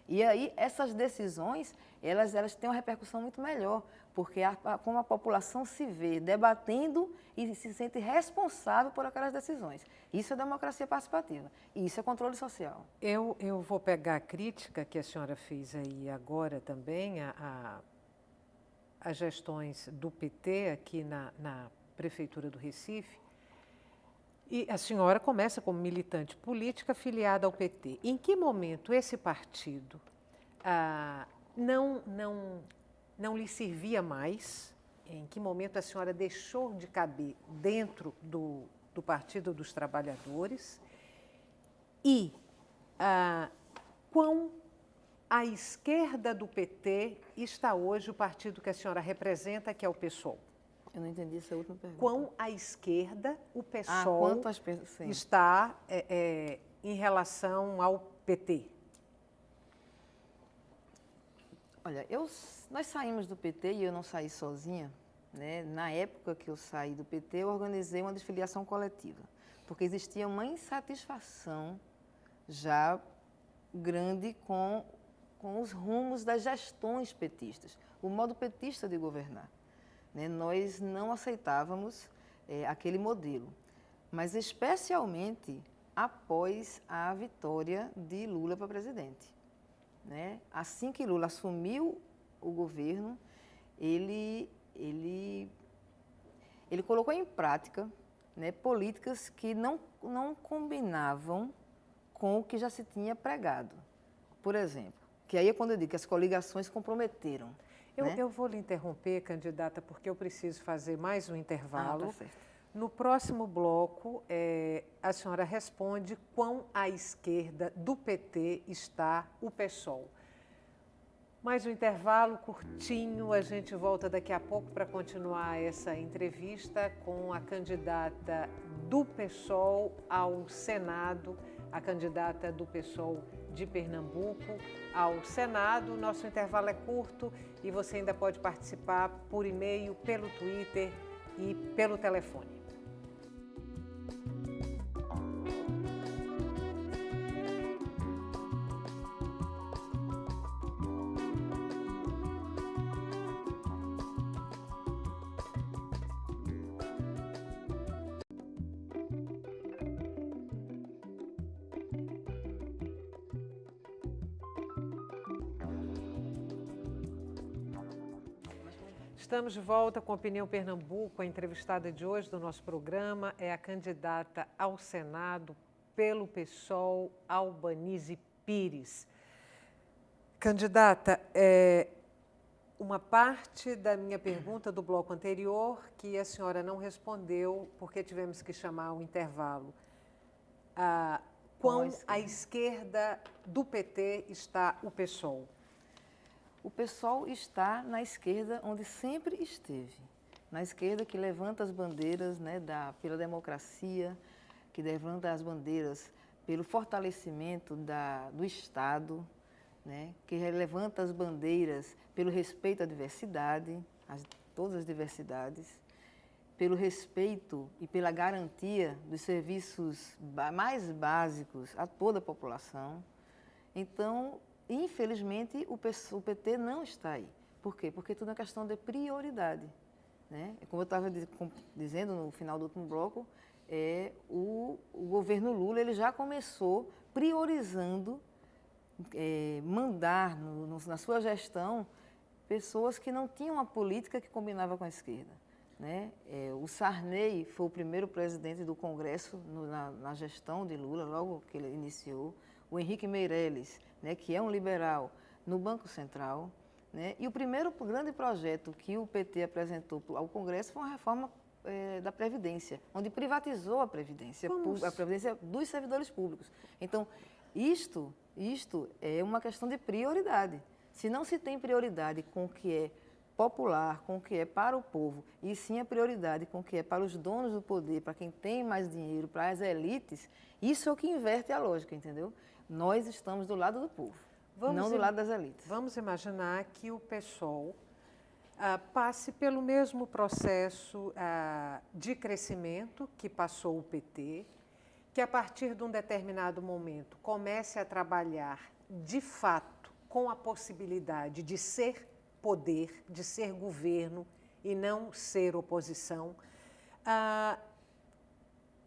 E aí, essas decisões, elas têm uma repercussão muito melhor, porque como a população se vê debatendo e se sente responsável por aquelas decisões. Isso é democracia participativa, e isso é controle social. Eu vou pegar a crítica que a senhora fez aí agora também, as gestões do PT aqui na Prefeitura do Recife, e a senhora começa como militante política filiada ao PT. Em que momento esse partido não lhe servia mais? Em que momento a senhora deixou de caber dentro do Partido dos Trabalhadores? E quão à esquerda do PT está hoje o partido que a senhora representa, que é o PSOL? Eu não entendi essa última pergunta. Quão à esquerda o PSOL quanto às está em relação ao PT? Olha, nós saímos do PT e eu não saí sozinha. Né? Na época que eu saí do PT, eu organizei uma desfiliação coletiva, porque existia uma insatisfação já grande com os rumos das gestões petistas, o modo petista de governar. Né? Nós não aceitávamos aquele modelo, mas especialmente após a vitória de Lula para presidente. Né? Assim que Lula assumiu o governo, ele colocou em prática, né, políticas que não combinavam com o que já se tinha pregado. Por exemplo, que aí é quando eu digo que as coligações comprometeram. Eu vou lhe interromper, candidata, porque eu preciso fazer mais um intervalo. Tá certo. No próximo bloco, a senhora responde quão à esquerda do PT está o PSOL. Mais um intervalo curtinho, a gente volta daqui a pouco para continuar essa entrevista com a candidata do PSOL ao Senado, a candidata do PSOL de Pernambuco ao Senado. Nosso intervalo é curto e você ainda pode participar por e-mail, pelo Twitter e pelo telefone. Estamos de volta com Opinião Pernambuco. A entrevistada de hoje do nosso programa é a candidata ao Senado pelo PSOL, Albanise Pires. Candidata, uma parte da minha pergunta do bloco anterior que a senhora não respondeu porque tivemos que chamar um intervalo. Quão à esquerda do PT está o PSOL? O PSOL está na esquerda onde sempre esteve, na esquerda que levanta as bandeiras, né, pela democracia, que levanta as bandeiras pelo fortalecimento do Estado, né, que levanta as bandeiras pelo respeito à diversidade, todas as diversidades, pelo respeito e pela garantia dos serviços mais básicos a toda a população. Então, infelizmente, o PT não está aí. Por quê? Porque tudo é questão de prioridade, né? Como eu estava dizendo no final do último bloco, o governo Lula ele já começou priorizando mandar na sua gestão pessoas que não tinham uma política que combinava com a esquerda, né? O Sarney foi o primeiro presidente do Congresso na gestão de Lula, logo que ele iniciou. O Henrique Meirelles, né, que é um liberal, no Banco Central, né? E o primeiro grande projeto que o PT apresentou ao Congresso foi uma reforma da Previdência, onde privatizou a Previdência dos servidores públicos. Então, isto é uma questão de prioridade. Se não se tem prioridade com o que é popular, com o que é para o povo, e sim a prioridade com o que é para os donos do poder, para quem tem mais dinheiro, para as elites, isso é o que inverte a lógica, entendeu? Nós estamos do lado do povo, não do lado das elites. Vamos imaginar que o PSOL passe pelo mesmo processo de crescimento que passou o PT, que a partir de um determinado momento comece a trabalhar de fato com a possibilidade de ser poder, de ser governo e não ser oposição.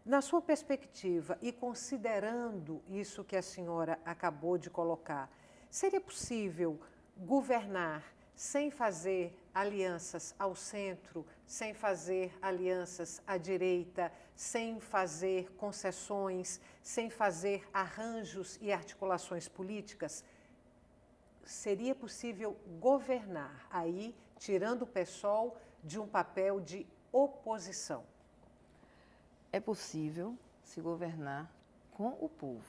Na sua perspectiva e considerando isso que a senhora acabou de colocar, seria possível governar sem fazer alianças ao centro, sem fazer alianças à direita, sem fazer concessões, sem fazer arranjos e articulações políticas? Seria possível governar aí, tirando o PSOL de um papel de oposição? É possível se governar com o povo.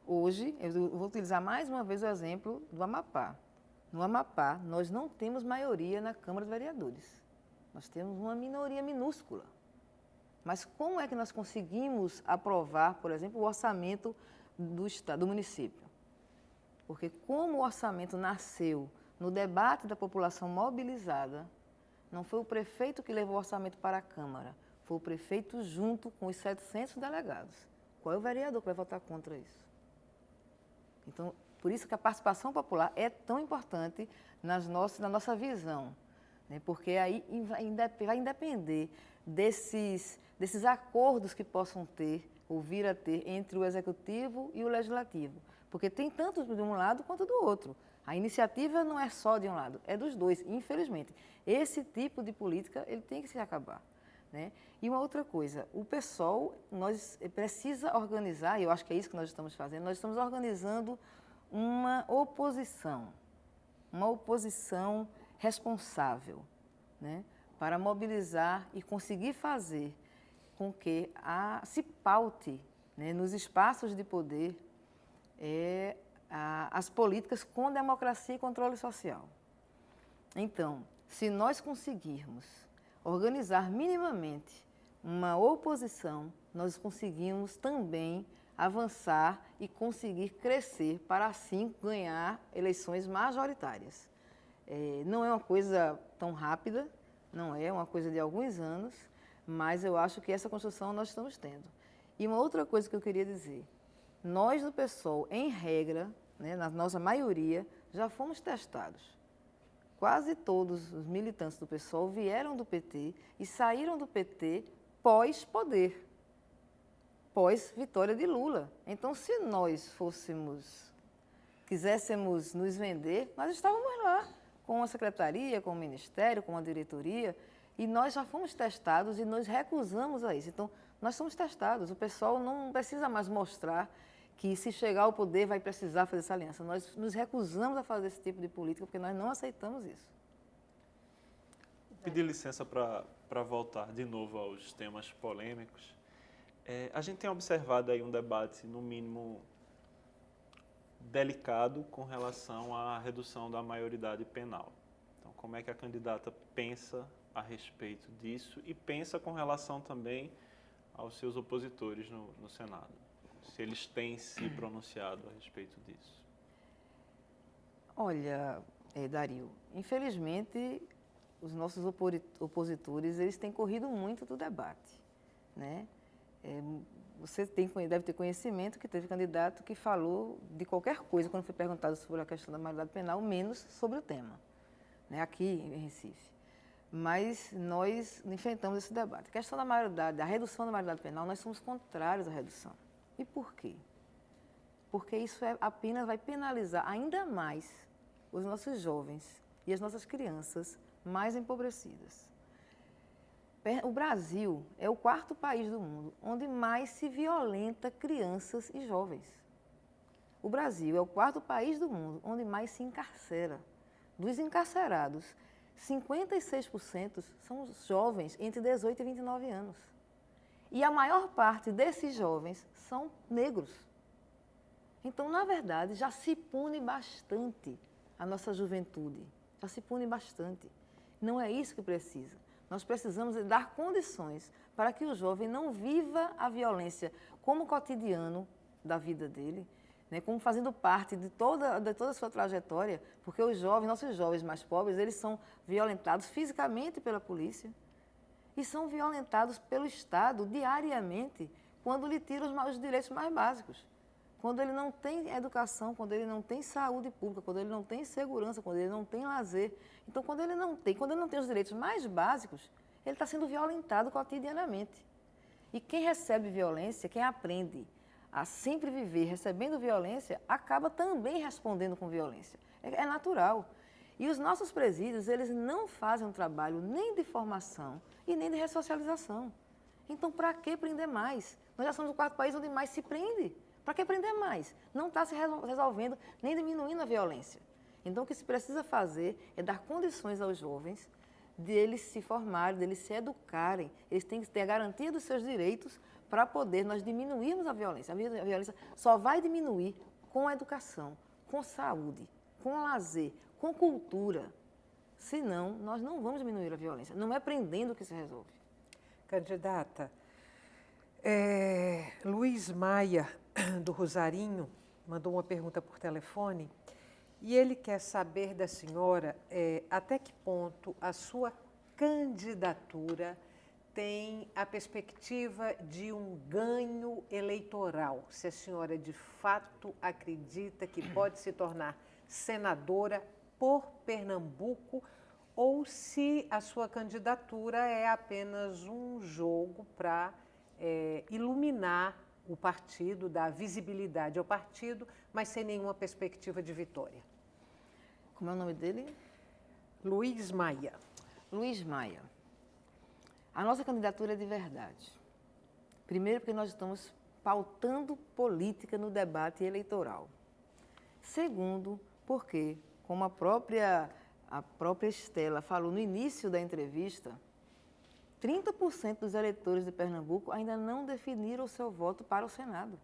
Hoje, eu vou utilizar mais uma vez o exemplo do Amapá. No Amapá, nós não temos maioria na Câmara dos Vereadores. Nós temos uma minoria minúscula. Mas como é que nós conseguimos aprovar, por exemplo, o orçamento do estado, do município? Porque como o orçamento nasceu no debate da população mobilizada, não foi o prefeito que levou o orçamento para a Câmara, foi o prefeito junto com os 700 delegados. Qual é o vereador que vai votar contra isso? Então, por isso que a participação popular é tão importante na nossa visão, né? Porque aí vai independer desses acordos que possam ter ou vir a ter entre o Executivo e o Legislativo. Porque tem tanto de um lado quanto do outro. A iniciativa não é só de um lado, é dos dois, infelizmente. Esse tipo de política ele tem que se acabar, né? E uma outra coisa, o PSOL precisa organizar, e eu acho que é isso que nós estamos fazendo, nós estamos organizando uma oposição responsável, né? Para mobilizar e conseguir fazer com que se paute, né, nos espaços de poder as políticas com democracia e controle social. Então, se nós conseguirmos organizar minimamente uma oposição, nós conseguimos também avançar e conseguir crescer para assim ganhar eleições majoritárias. Não é uma coisa tão rápida, não é uma coisa de alguns anos, mas eu acho que essa construção nós estamos tendo. E uma outra coisa que eu queria dizer, nós do PSOL, em regra, né, na nossa maioria, já fomos testados. Quase todos os militantes do PSOL vieram do PT e saíram do PT pós-poder, pós-vitória de Lula. Então, se nós quiséssemos nos vender, nós estávamos lá, com a secretaria, com o ministério, com a diretoria, e nós já fomos testados e nós recusamos a isso. Então, nós somos testados. O PSOL não precisa mais mostrar que se chegar ao poder vai precisar fazer essa aliança. Nós nos recusamos a fazer esse tipo de política porque nós não aceitamos isso. Vou pedir licença para voltar de novo aos temas polêmicos. A gente tem observado aí um debate, no mínimo, delicado com relação à redução da maioridade penal. Então, como é que a candidata pensa a respeito disso e pensa com relação também aos seus opositores no Senado? Se eles têm se pronunciado a respeito disso. Olha, Dario, infelizmente, os nossos opositores, eles têm corrido muito do debate, né? você deve ter conhecimento que teve candidato que falou de qualquer coisa quando foi perguntado sobre a questão da maioridade penal, menos sobre o tema, né, aqui em Recife. Mas nós enfrentamos esse debate. A questão da maioridade, da redução da maioridade penal, nós somos contrários à redução. E por quê? Porque isso apenas vai penalizar ainda mais os nossos jovens e as nossas crianças mais empobrecidas. O Brasil é o 4º país do mundo onde mais se violenta crianças e jovens. O Brasil é o 4º país do mundo onde mais se encarcera. Dos encarcerados, 56% são os jovens entre 18 e 29 anos. E a maior parte desses jovens são negros. Então, na verdade, já se pune bastante a nossa juventude. Já se pune bastante. Não é isso que precisa. Nós precisamos dar condições para que o jovem não viva a violência como cotidiano da vida dele, né, como fazendo parte de toda a sua trajetória, porque os jovens, nossos jovens mais pobres, eles são violentados fisicamente pela polícia e são violentados pelo Estado diariamente quando lhe tiram os direitos mais básicos. Quando ele não tem educação, quando ele não tem saúde pública, quando ele não tem segurança, quando ele não tem lazer. Então, quando ele não tem os direitos mais básicos, ele está sendo violentado cotidianamente. E quem recebe violência, quem aprende a sempre viver recebendo violência, acaba também respondendo com violência. É natural. E os nossos presídios, eles não fazem um trabalho nem de formação e nem de ressocialização. Então, para que prender mais? Nós já somos o 4º país onde mais se prende. Para que prender mais? Não está se resolvendo nem diminuindo a violência. Então, o que se precisa fazer é dar condições aos jovens deles se formarem, deles se educarem. Eles têm que ter a garantia dos seus direitos para poder nós diminuirmos a violência. A violência só vai diminuir com a educação, com saúde, com lazer, com cultura. Senão, nós não vamos diminuir a violência. Não é prendendo que se resolve. Candidata, Luiz Maia, do Rosarinho, mandou uma pergunta por telefone e ele quer saber da senhora até que ponto a sua candidatura tem a perspectiva de um ganho eleitoral. Se a senhora de fato acredita que pode se tornar senadora por Pernambuco ou se a sua candidatura é apenas um jogo para iluminar o partido, dar visibilidade ao partido, mas sem nenhuma perspectiva de vitória. Como é o nome dele? Luiz Maia. Luiz Maia. A nossa candidatura é de verdade. Primeiro, porque nós estamos pautando política no debate eleitoral. Segundo, porque, como a própria Estela falou no início da entrevista, 30% dos eleitores de Pernambuco ainda não definiram o seu voto para o Senado.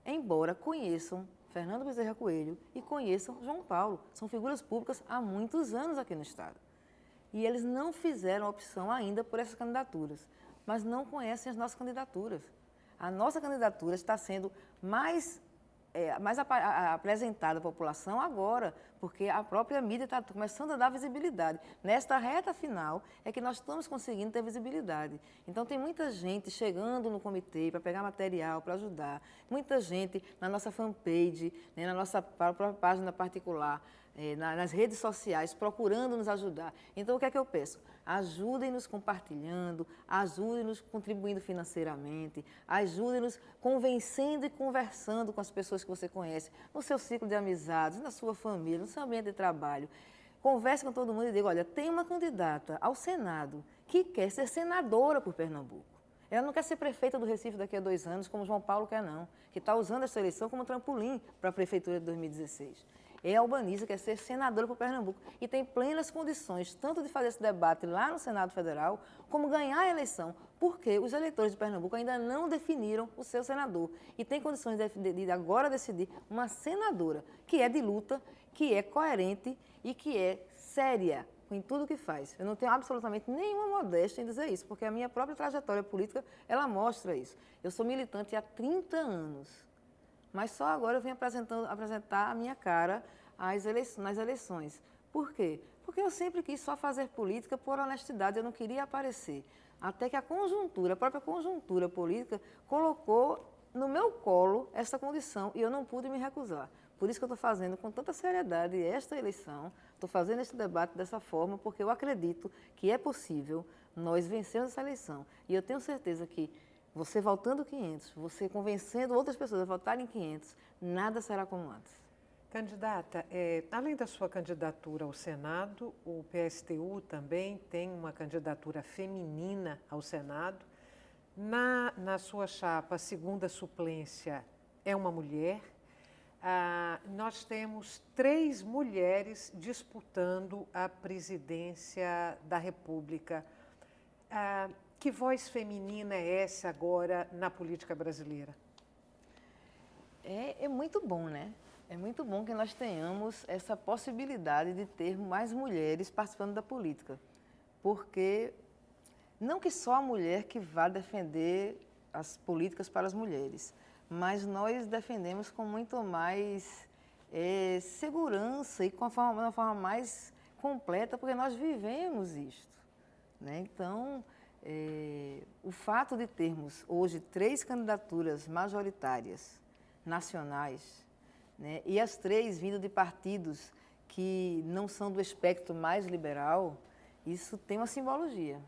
Embora conheçam Fernando Bezerra Coelho e conheçam João Paulo. São figuras públicas há muitos anos aqui no Estado. E eles não fizeram a opção ainda por essas candidaturas, mas não conhecem as nossas candidaturas. A nossa candidatura está sendo mais apresentada à população agora, porque a própria mídia está começando a dar visibilidade. Nesta reta final é que nós estamos conseguindo ter visibilidade. Então, tem muita gente chegando no comitê para pegar material, para ajudar. Muita gente na nossa fanpage, né, na nossa própria página particular, nas redes sociais, procurando nos ajudar. Então, o que é que eu peço? Ajudem-nos compartilhando, ajudem-nos contribuindo financeiramente, ajudem-nos convencendo e conversando com as pessoas que você conhece, no seu ciclo de amizades, na sua família, no seu ambiente de trabalho. Converse com todo mundo e diga, olha, tem uma candidata ao Senado que quer ser senadora por Pernambuco. Ela não quer ser prefeita do Recife daqui a 2 anos, como João Paulo quer não, que está usando essa eleição como trampolim para a prefeitura de 2016. É albanista, quer ser senadora por Pernambuco e tem plenas condições tanto de fazer esse debate lá no Senado Federal, como ganhar a eleição, porque os eleitores de Pernambuco ainda não definiram o seu senador e tem condições de agora decidir uma senadora que é de luta, que é coerente e que é séria em tudo que faz. Eu não tenho absolutamente nenhuma modéstia em dizer isso, porque a minha própria trajetória política, ela mostra isso. Eu sou militante há 30 anos. Mas só agora eu venho apresentar a minha cara nas eleições. Por quê? Porque eu sempre quis só fazer política por honestidade, eu não queria aparecer. até que a própria conjuntura política, colocou no meu colo essa condição e eu não pude me recusar. Por isso que eu estou fazendo com tanta seriedade esta eleição, estou fazendo esse debate dessa forma, porque eu acredito que é possível nós vencermos essa eleição. E eu tenho certeza que você voltando 500, você convencendo outras pessoas a votarem 500, nada será como antes. Candidata, além da sua candidatura ao Senado, o PSTU também tem uma candidatura feminina ao Senado. Na sua chapa, a segunda suplência é uma mulher. Nós temos 3 mulheres disputando a presidência da República. Que voz feminina é essa agora na política brasileira? É muito bom, né? É muito bom que nós tenhamos essa possibilidade de ter mais mulheres participando da política. Porque não que só a mulher que vá defender as políticas para as mulheres, mas nós defendemos com muito mais segurança e de uma forma mais completa, porque nós vivemos isto, né? Então, o fato de termos hoje 3 candidaturas majoritárias nacionais, né, e as 3 vindo de partidos que não são do espectro mais liberal, isso tem uma simbologia.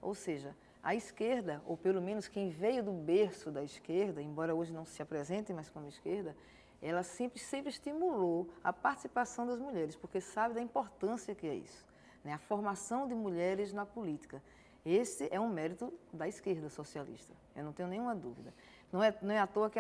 Ou seja, a esquerda, ou pelo menos quem veio do berço da esquerda, embora hoje não se apresente mais como esquerda, ela sempre estimulou a participação das mulheres, porque sabe da importância que é isso, né? A formação de mulheres na política. Esse é um mérito da esquerda socialista, eu não tenho nenhuma dúvida. Não é à toa que,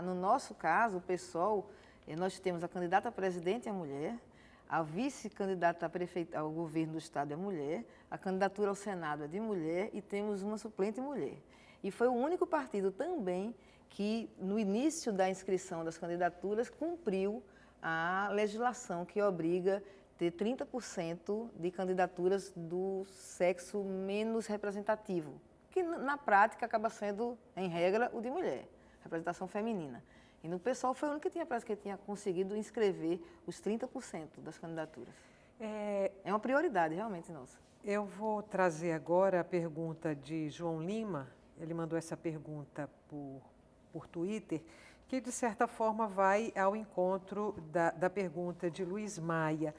no nosso caso, o PSOL, nós temos a candidata a presidente é mulher, a vice-candidata a prefeita ao governo do Estado é mulher, a candidatura ao Senado é de mulher e temos uma suplente mulher. E foi o único partido também que, no início da inscrição das candidaturas, cumpriu a legislação que obriga ter 30% de candidaturas do sexo menos representativo, que na prática acaba sendo, em regra, o de mulher, representação feminina. E no PSOL foi o único que tinha conseguido inscrever os 30% das candidaturas. É uma prioridade, realmente, nossa. Eu vou trazer agora a pergunta de João Lima. Ele mandou essa pergunta por Twitter, que, de certa forma, vai ao encontro da pergunta de Luiz Maia.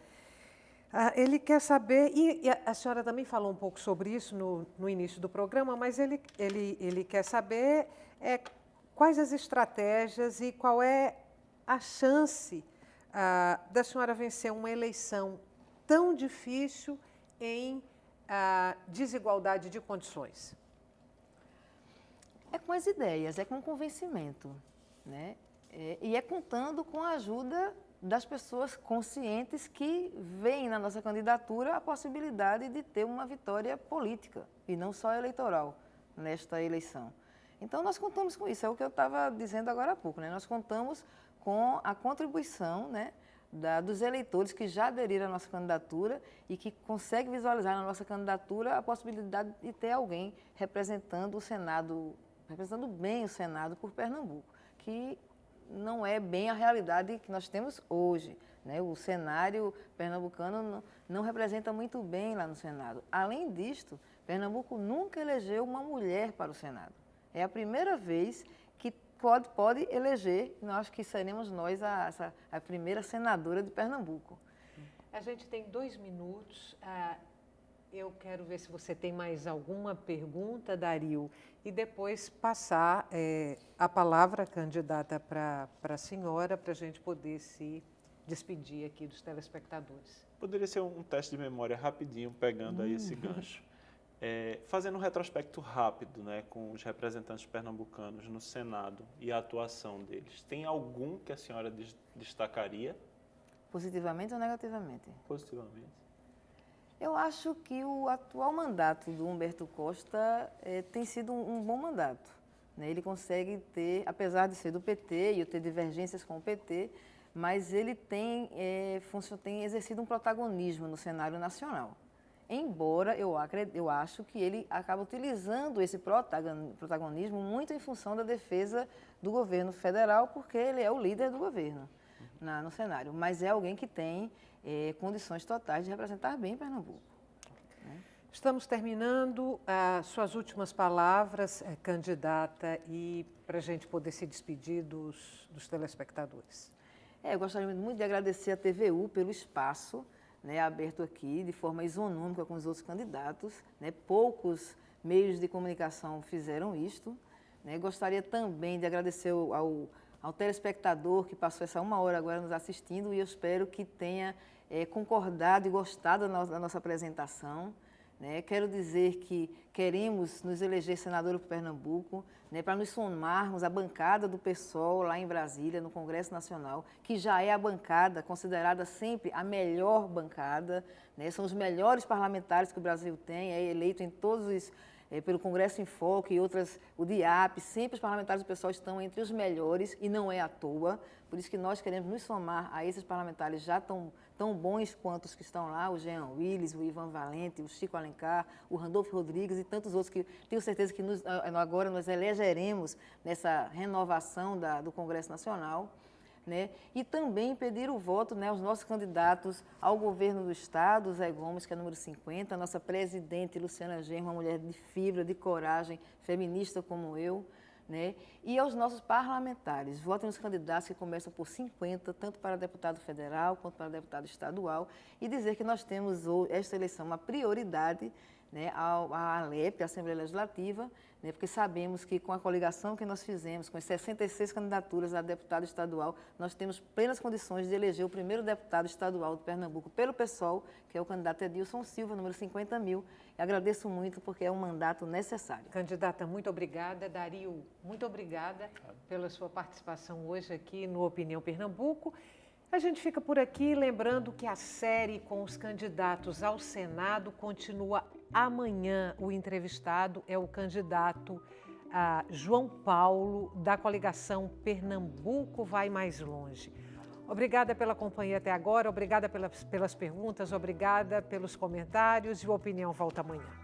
Ele quer saber, e a senhora também falou um pouco sobre isso no início do programa, mas ele quer saber quais as estratégias e qual é a chance da senhora vencer uma eleição tão difícil em desigualdade de condições. É com as ideias, é com o convencimento, né? E é contando com a ajuda das pessoas conscientes que veem na nossa candidatura a possibilidade de ter uma vitória política e não só eleitoral nesta eleição. Então, nós contamos com isso, é o que eu estava dizendo agora há pouco, né? Nós contamos com a contribuição, né, dos eleitores que já aderiram à nossa candidatura e que conseguem visualizar na nossa candidatura a possibilidade de ter alguém representando o Senado, representando bem o Senado por Pernambuco, que não é bem a realidade que nós temos hoje, né? O cenário pernambucano não representa muito bem lá no Senado. Além disto, Pernambuco nunca elegeu uma mulher para o Senado. É a primeira vez que pode eleger, nós acho que seremos nós a primeira senadora de Pernambuco. A gente tem 2 minutos. Eu quero ver se você tem mais alguma pergunta, Dario, e depois passar a palavra, candidata, para a senhora, para a gente poder se despedir aqui dos telespectadores. Poderia ser um teste de memória rapidinho, pegando aí esse gancho. Fazendo um retrospecto rápido, né, com os representantes pernambucanos no Senado e a atuação deles. Tem algum que a senhora destacaria? Positivamente ou negativamente? Positivamente. Eu acho que o atual mandato do Humberto Costa tem sido um bom mandato, né? Ele consegue ter, apesar de ser do PT e eu ter divergências com o PT, mas ele tem exercido um protagonismo no cenário nacional. Embora eu acho que ele acaba utilizando esse protagonismo muito em função da defesa do governo federal, porque ele é o líder do governo no cenário. Mas é alguém que tem condições totais de representar bem Pernambuco. Né? Estamos terminando as suas últimas palavras, candidata, e para a gente poder se despedir dos telespectadores. Eu gostaria muito de agradecer à TVU pelo espaço, né, aberto aqui de forma isonômica com os outros candidatos. Né, poucos meios de comunicação fizeram isto. Né, gostaria também de agradecer ao telespectador que passou essa 1 hora agora nos assistindo, e eu espero que tenha concordado e gostado da nossa apresentação. Né, quero dizer que queremos nos eleger senadora por Pernambuco, né, para nos somarmos à bancada do PSOL lá em Brasília, no Congresso Nacional, que já é a bancada considerada sempre a melhor bancada. Né, são os melhores parlamentares que o Brasil tem, é eleito em todos os pelo Congresso em Foco e outras, o DIAP, sempre os parlamentares do PSOL estão entre os melhores, e não é à toa. Por isso que nós queremos nos somar a esses parlamentares já tão bons quanto os que estão lá, o Jean Willis, o Ivan Valente, o Chico Alencar, o Randolfo Rodrigues e tantos outros que tenho certeza que agora nós elegeremos nessa renovação do Congresso Nacional. Né? E também pedir o voto, né, aos nossos candidatos ao governo do Estado, Zé Gomes, que é número 50, a nossa presidente, Luciana Genro, uma mulher de fibra, de coragem, feminista como eu, né? E aos nossos parlamentares. Votem nos candidatos que começam por 50, tanto para deputado federal quanto para deputado estadual, e dizer que nós temos esta eleição uma prioridade, né, à ALEP, a Assembleia Legislativa, né, porque sabemos que com a coligação que nós fizemos, com as 66 candidaturas a deputado estadual, nós temos plenas condições de eleger o primeiro deputado estadual de Pernambuco pelo PSOL, que é o candidato Edilson Silva, número 50.000. E agradeço muito porque é um mandato necessário. Candidata, muito obrigada. Dario, muito obrigada pela sua participação hoje aqui no Opinião Pernambuco. A gente fica por aqui lembrando que a série com os candidatos ao Senado continua amanhã. O entrevistado é o candidato João Paulo, da coligação Pernambuco Vai Mais Longe. Obrigada pela companhia até agora, obrigada pelas perguntas, obrigada pelos comentários, e o Opinião volta amanhã.